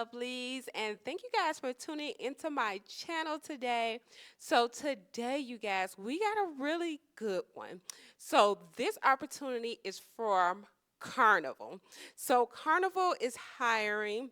lovelies, and thank you guys for tuning into my channel today. So, today, you guys, we got a really good one. So, this opportunity is from Carnival. So, Carnival is hiring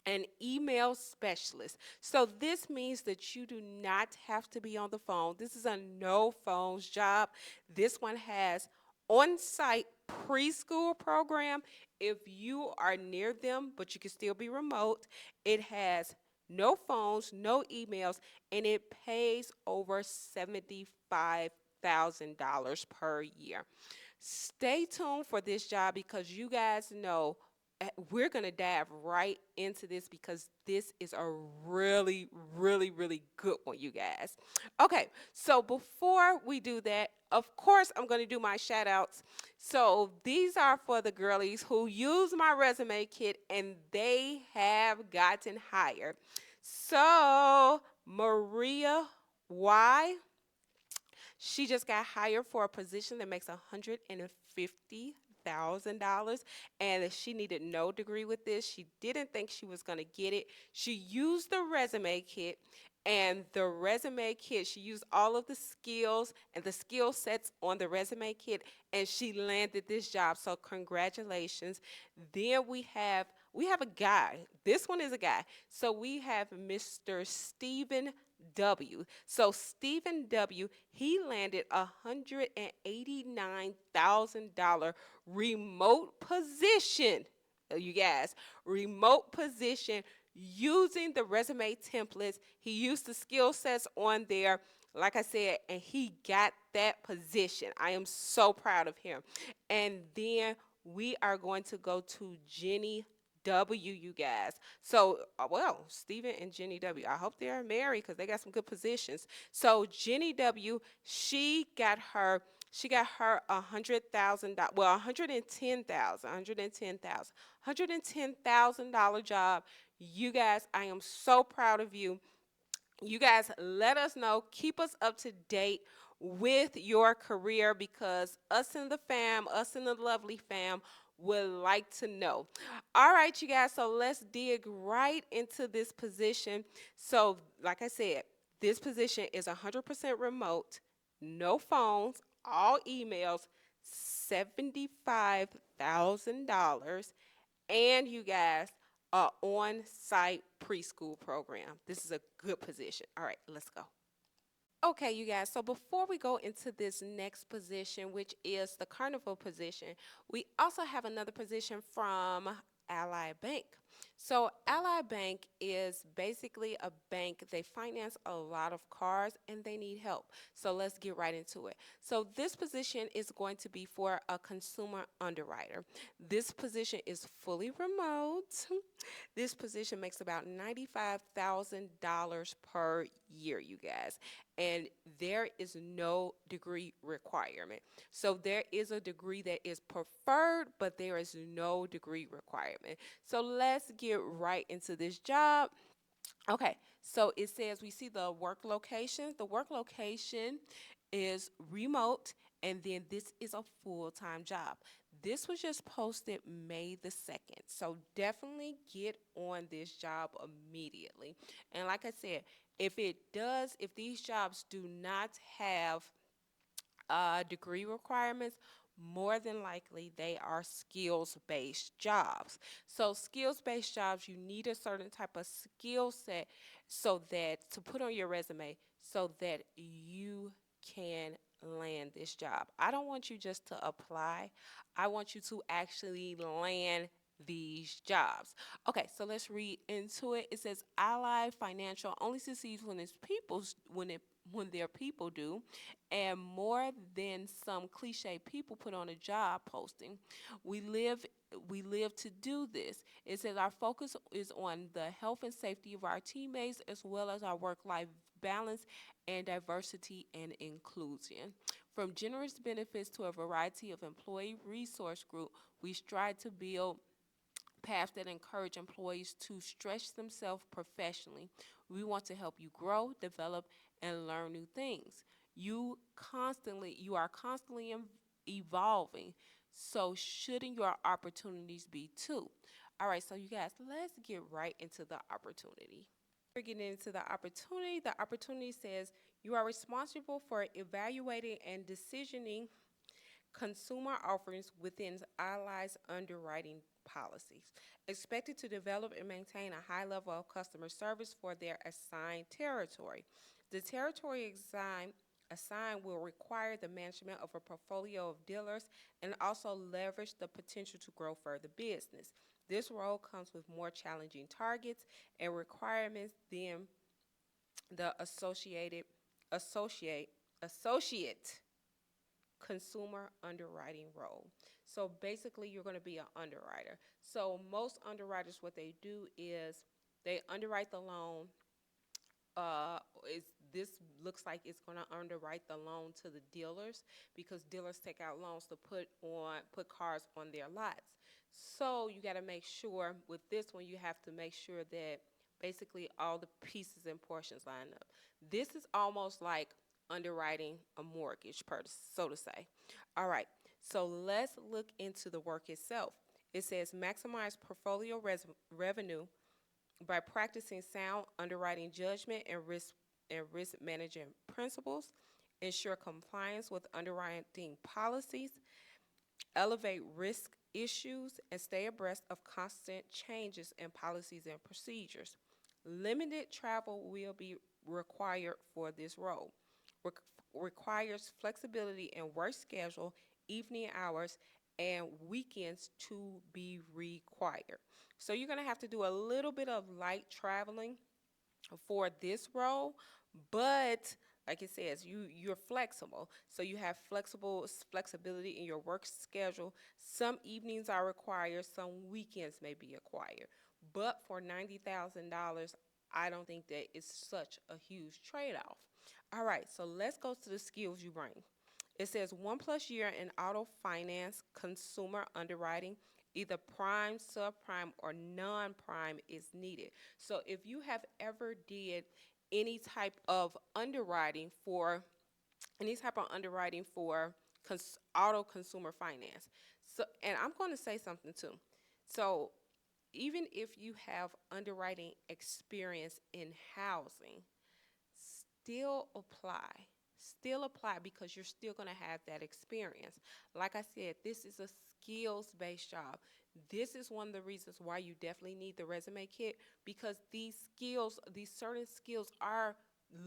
an email specialist. So this means that you do not have to be on the phone. This is a no phones job. This one has on-site preschool program if you are near them, but you can still be remote. It has no phones, no emails, and it pays over $75,000 per year. Stay tuned for this job because you guys know we're going to dive right into this because this is a really, really, really good one, you guys. Okay, so before we do that, of course, I'm going to do my shout outs. So these are for the girlies who use my resume kit and they have gotten hired. So, Maria Y. She just got hired for a position that makes $150,000 and she needed no degree with this. She didn't think she was going to get it. She used the resume kit and the resume kit, she used all of the skills and the skill sets on the resume kit and she landed this job. So congratulations. Then we have a guy. This one is a guy. So we have Mr. Stephen W. So Stephen W. He landed a $189,000 remote position. You guys, remote position using the resume templates. He used the skill sets on there, like I said, and he got that position. I am so proud of him. And then we are going to go to Jenny W, you guys. So, well, Stephen and Jenny W. I hope they're married because they got some good positions. So Jenny W, she got her $100,000, well, 110,000 job. You guys, I am so proud of you. You guys let us know, keep us up to date with your career because us in the lovely fam would like to know. All right, you guys, so let's dig right into this position. So, like I said, this position is 100% remote, no phones, all emails, $75,000, and you guys, on-site preschool program. This is a good position. All right, let's go. Okay, you guys, so before we go into this next position, which is the carnival position, we also have another position from Ally Bank. So, Ally Bank is basically a bank. They finance a lot of cars and they need help. So, let's get right into it. So, this position is going to be for a consumer underwriter. This position is fully remote. This position makes about $95,000 per year, you guys, and there is no degree requirement. So there is a degree that is preferred, but there is no degree requirement. So let's get right into this job. Okay, so it says we see the work location. The work location is remote, and then this is a full time job. This was just posted May the 2nd. So definitely get on this job immediately. And like I said, if these jobs do not have degree requirements, more than likely they are skills based jobs. So, skills based jobs, you need a certain type of skill set so that to put on your resume so that you can land this job. I don't want you just to apply, I want you to actually land these jobs. Okay, so let's read into it. It says Ally Financial only succeeds when its people's when their people do, and more than some cliche people put on a job posting. We live we live to do this. It says our focus is on the health and safety of our teammates as well as our work-life balance and diversity and inclusion. From generous benefits to a variety of employee resource group, we strive to build paths that encourage employees to stretch themselves professionally. We want to help you grow, develop, and learn new things. You are constantly evolving. So shouldn't your opportunities be too? All right, so you guys, let's get right into the opportunity. We're getting into the opportunity. The opportunity says you are responsible for evaluating and decisioning consumer offerings within Ally's underwriting policies, expected to develop and maintain a high level of customer service for their assigned territory. The territory assigned will require the management of a portfolio of dealers and also leverage the potential to grow further business. This role comes with more challenging targets and requirements than the associate associate consumer underwriting role. So basically, you're going to be an underwriter. So most underwriters, what they do is they underwrite the loan. Is this looks like it's going to underwrite the loan to the dealers because dealers take out loans to put cars on their lots. So you got to make sure with this one, you have to make sure that basically all the pieces and portions line up. This is almost like underwriting a mortgage, so to say. All right, so let's look into the work itself. It says maximize portfolio revenue by practicing sound underwriting judgment and risk management principles, ensure compliance with underwriting policies, elevate risk issues, and stay abreast of constant changes in policies and procedures. Limited travel will be required for this role. Requires flexibility in work schedule, evening hours, and weekends to be required. So you're going to have to do a little bit of light traveling for this role, but like it says, you're flexible. So you have flexibility in your work schedule. Some evenings are required, some weekends may be required. But for $90,000, I don't think that it's such a huge trade-off. All right, so let's go to the skills you bring. It says 1+ year in auto finance, consumer underwriting, either prime, subprime, or non-prime is needed. So if you have ever did any type of underwriting for auto consumer finance. So, and I'm going to say something too. So even if you have underwriting experience in housing, still apply. Still apply because you're still going to have that experience. Like I said, this is a skills based job. This is one of the reasons why you definitely need the resume kit because these certain skills are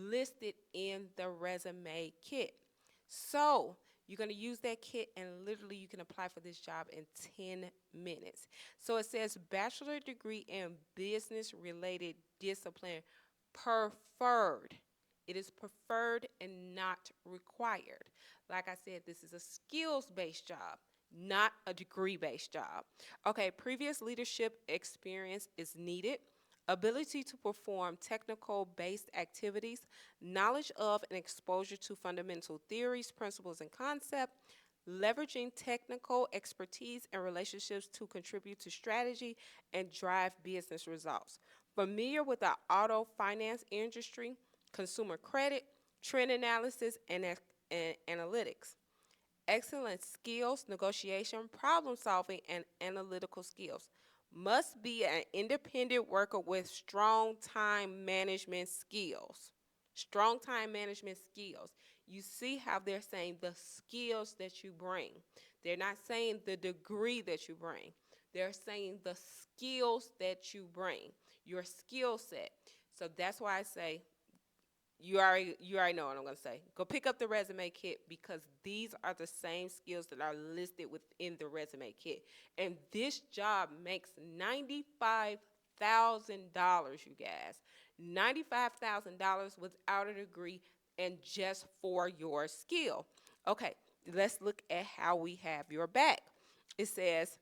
listed in the resume kit. So you're going to use that kit and literally you can apply for this job in 10 minutes. So it says bachelor degree in business related discipline preferred. It is preferred and not required. Like I said, this is a skills based job, not a degree based job. Okay, previous leadership experience is needed. Ability to perform technical based activities, knowledge of and exposure to fundamental theories, principles, and concepts, leveraging technical expertise and relationships to contribute to strategy and drive business results. Familiar with the auto finance industry, consumer credit, trend analysis, and analytics. Excellent skills, negotiation, problem solving, and analytical skills. Must be an independent worker with strong time management skills. Strong time management skills. You see how they're saying the skills that you bring. They're not saying the degree that you bring. They're saying the skills that you bring, your skill set. So that's why I say you already know what I'm going to say. Go pick up the resume kit because these are the same skills that are listed within the resume kit. And this job makes $95,000, you guys. $95,000 without a degree and just for your skill. Okay, let's look at how we have your back. It says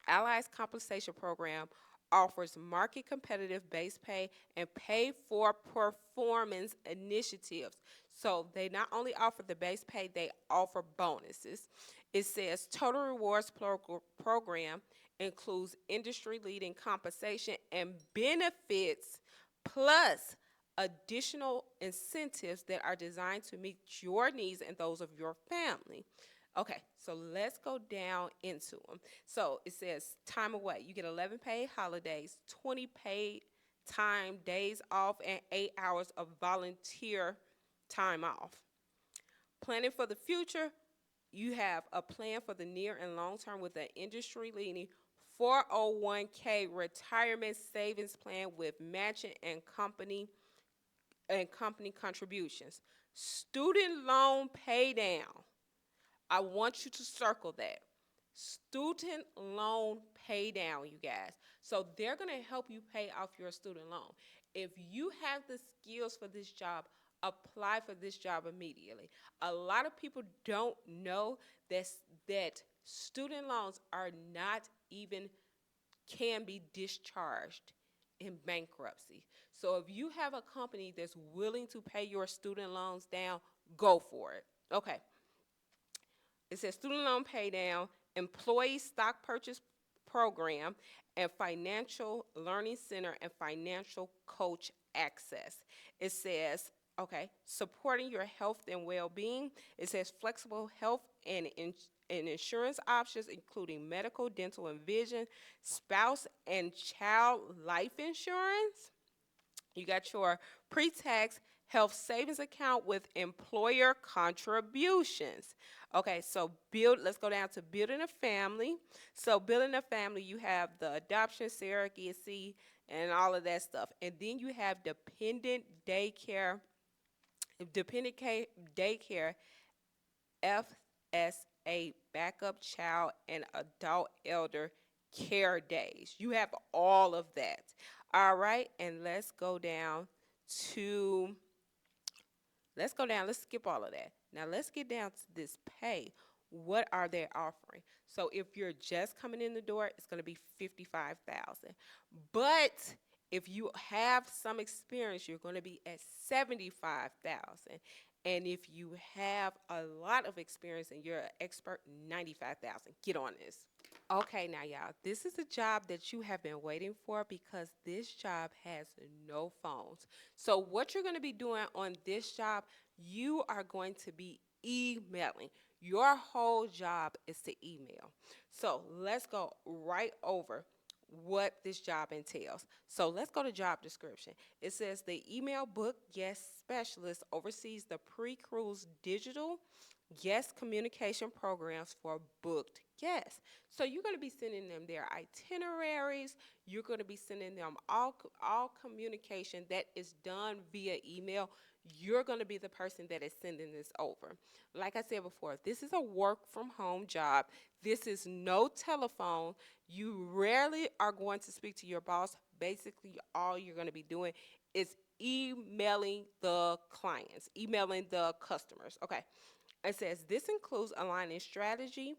Allies Compensation Program offers market competitive base pay and pay for performance initiatives. So they not only offer the base pay, they offer bonuses. It says total rewards program includes industry leading compensation and benefits plus additional incentives that are designed to meet your needs and those of your family. Okay, so let's go down into them. So it says time away. You get 11 paid holidays, 20 paid time days off, and 8 hours of volunteer time off. Planning for the future, you have a plan for the near and long term with an industry leading 401k retirement savings plan with matching and company contributions. Student loan pay down. I want you to circle that. Student loan pay down, you guys. So they're going to help you pay off your student loan. If you have the skills for this job, apply for this job immediately. A lot of people don't know that student loans are not even can be discharged in bankruptcy. So if you have a company that's willing to pay your student loans down, go for it. Okay, it says student loan pay down, employee stock purchase program, and financial learning center and financial coach access. It says, okay, supporting your health and well-being. It says flexible health and insurance options, including medical, dental, and vision, spouse and child life insurance. You got your pre-tax health savings account with employer contributions. Okay, so let's go down to building a family. So building a family, you have the adoption, surrogacy, and all of that stuff. And then you have dependent daycare, FSA, backup child and adult elder care days. You have all of that. All right, and to let's skip all of that. Now let's get down to this pay. What are they offering? So if you're just coming in the door, it's going to be 55,000. But if you have some experience, you're going to be at 75,000. And if you have a lot of experience and you're an expert, 95,000. Get on this. Okay, now y'all, this is a job that you have been waiting for because this job has no phones. So what you're going to be doing on this job, you are going to be emailing. Your whole job is to email. So let's go right over what this job entails. So let's go to job description. It says the email book guest specialist oversees the pre-cruise digital guest communication programs for booked guests. So you're going to be sending them their itineraries. You're going to be sending them all communication that is done via email. You're going to be the person that is sending this over. Like I said before, this is a work from home job. This is no telephone. You rarely are going to speak to your boss. Basically, all you're going to be doing is emailing the clients, emailing the customers. Okay. It says this includes aligning strategy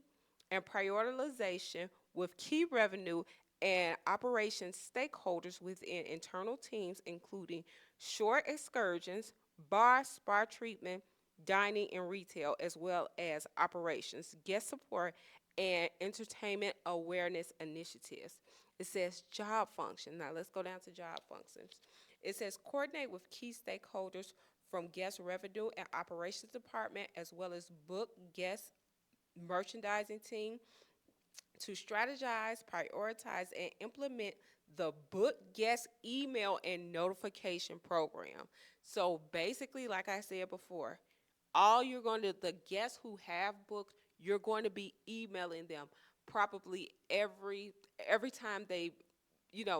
and prioritization with key revenue and operations stakeholders within internal teams, including short excursions, bar, spa treatment, dining and retail, as well as operations, guest support, and entertainment awareness initiatives. It says job function. Now let's go down to job functions. It says coordinate with key stakeholders from guest revenue and operations department, as well as book guest merchandising team, to strategize, prioritize, and implement the book guest email and notification program. So basically, like I said before, the guests who have booked, you're going to be emailing them probably every time they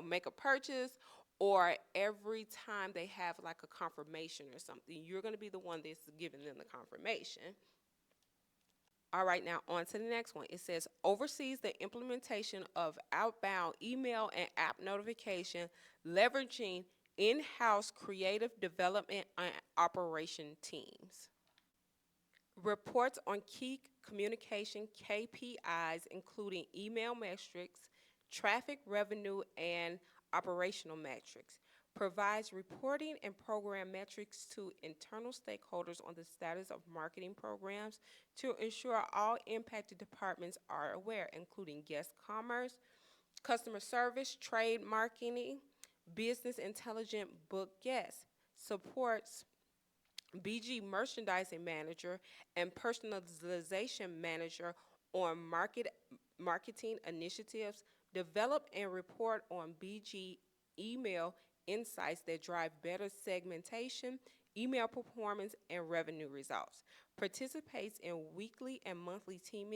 make a purchase, or every time they have like a confirmation or something. You're going to be the one that's giving them the confirmation. All right, now on to the next one. It says oversees the implementation of outbound email and app notification, leveraging in-house creative development and operation teams. Reports on key communication KPIs, including email metrics, traffic revenue, and operational metrics. Provides reporting and program metrics to internal stakeholders on the status of marketing programs to ensure all impacted departments are aware, including guest commerce, customer service, trade marketing, business intelligent book guests. Supports BG merchandising manager, and personalization manager on marketing initiatives. Develop and report on BG email insights that drive better segmentation, email performance, and revenue results. Participates in weekly and monthly team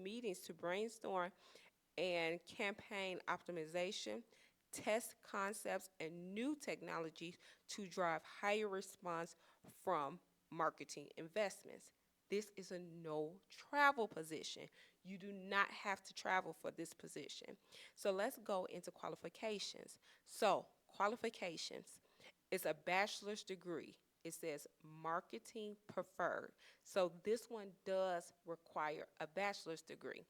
meetings to brainstorm and campaign optimization, test concepts and new technologies to drive higher response from marketing investments. This is a no travel position. You do not have to travel for this position. So let's go into qualifications. So, qualifications is a bachelor's degree. It says marketing preferred. So this one does require a bachelor's degree.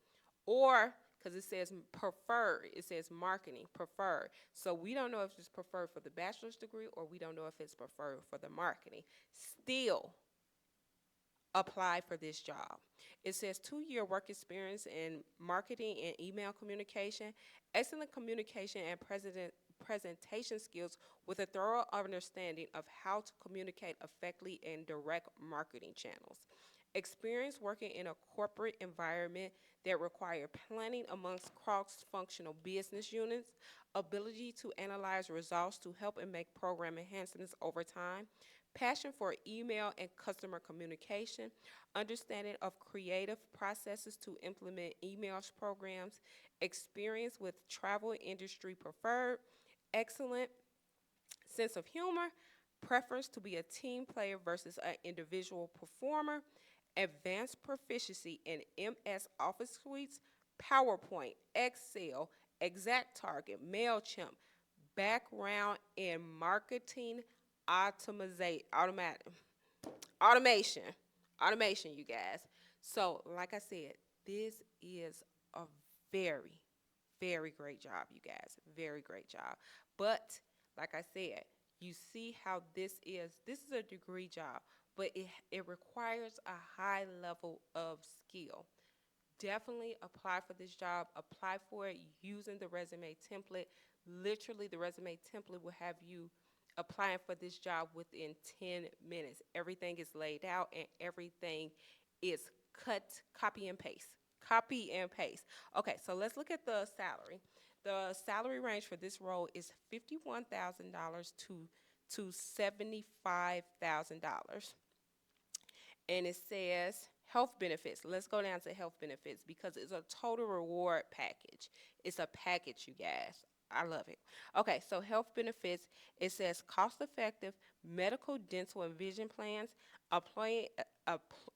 Or because it says preferred, it says marketing preferred. So we don't know if it's preferred for the bachelor's degree or we don't know if it's preferred for the marketing. Still, apply for this job. It says 2-year work experience in marketing and email communication, excellent communication and presentation skills with a thorough understanding of how to communicate effectively in direct marketing channels. Experience working in a corporate environment that require planning amongst cross-functional business units, ability to analyze results to help and make program enhancements over time, passion for email and customer communication, understanding of creative processes to implement emails programs, experience with travel industry preferred, excellent sense of humor, preference to be a team player versus an individual performer, advanced proficiency in MS Office suites, PowerPoint, Excel, Exact Target, MailChimp, background in marketing automatic automation. Automation, you guys. So, like I said, this is a very, very great job, you guys. Very great job. But, like I said, you see how this is. This is a degree job, but it requires a high level of skill. Definitely apply for this job. Apply for it using the resume template. Literally, the resume template will have you applying for this job within 10 minutes. Everything is laid out and everything is cut, copy and paste. Copy and paste. Okay, so let's look at the salary. The salary range for this role is $51,000 to $75,000, and it says health benefits. Let's go down to health benefits because it's a total reward package. It's a package, you guys. I love it. Okay, so health benefits, it says cost effective medical, dental, and vision plans, employee,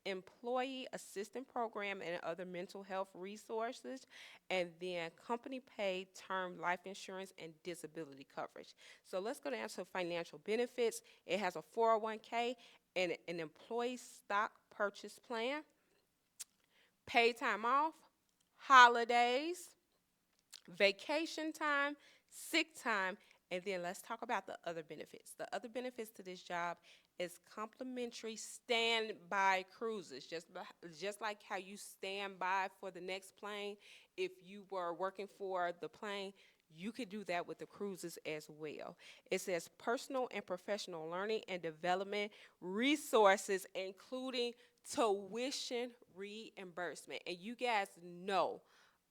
employee assistance program, and other mental health resources, and then company paid term life insurance and disability coverage. So let's go down to financial benefits. It has a 401k and an employee stock purchase plan, paid time off, holidays, vacation time, sick time, and then let's talk about the other benefits. The other benefits to this job is complimentary standby cruises, just like how you stand by for the next plane. If you were working for the plane, you could do that with the cruises as well. It says personal and professional learning and development resources, including tuition reimbursement. And you guys know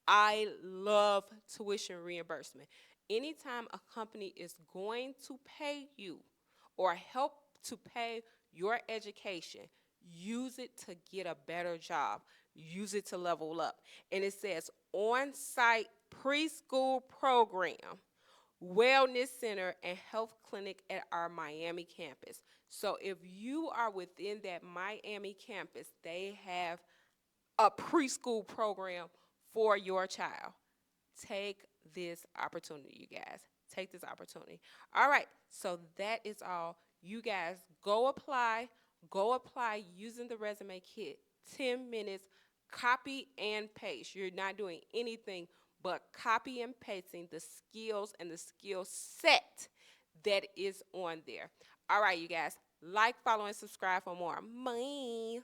I love tuition reimbursement. Anytime a company is going to pay you or help to pay your education, use it to get a better job. Use it to level up. And it says on site preschool program, wellness center, and health clinic at our Miami campus. So if you are within that Miami campus, they have a preschool program for your child. Take this opportunity, you guys. Take this opportunity. All right, so that is all. You guys go apply. Go apply using the resume kit. 10 minutes, copy and paste. You're not doing anything but copy and pasting the skills and the skill set that is on there. All right, you guys. Like, follow, and subscribe for more. Bye.